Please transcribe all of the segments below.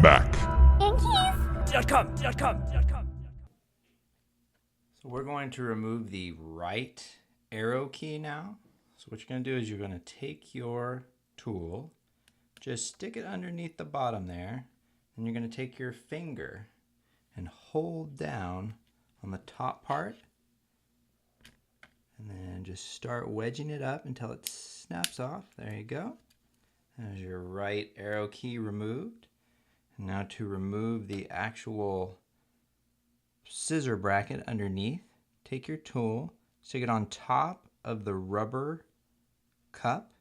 back. So we're going to remove the right arrow key now. So what you're going to do is you're going to take your tool, just stick it underneath the bottom there, and you're going to take your finger and hold down on the top part, and then just start wedging it up until it snaps off. There you go. There's your right arrow key removed. And now to remove the actual scissor bracket underneath, take your tool, stick it on top of the rubber cup,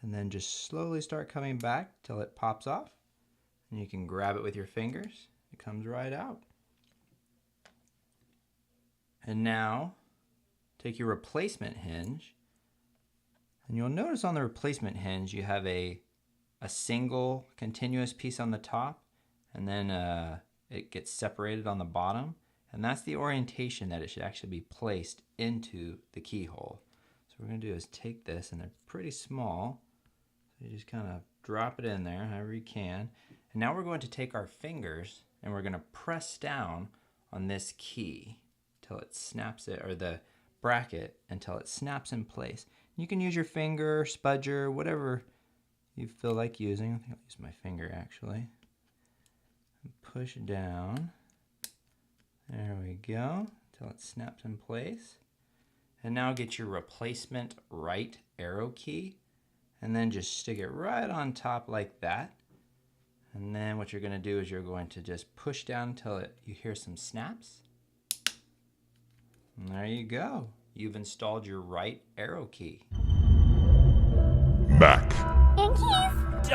and then just slowly start coming back till it pops off. And you can grab it with your fingers. It comes right out. And now take your replacement hinge, and you'll notice on the replacement hinge you have a single continuous piece on the top, and then it gets separated on the bottom, and that's the orientation that it should actually be placed into the keyhole. So what we're going to do is take this, and they're pretty small, so you just kind of drop it in there however you can. And now we're going to take our fingers and we're going to press down on this key till it snaps it, or the bracket, until it snaps in place. You can use your finger, spudger, whatever you feel like using. I think I'll use my finger actually. And push down. There we go, until it snaps in place. And now get your replacement right arrow key, and then just stick it right on top like that. And then what you're going to do is you're going to just push down until you hear some snaps. And there you go. You've installed your right arrow key. Back. And keys.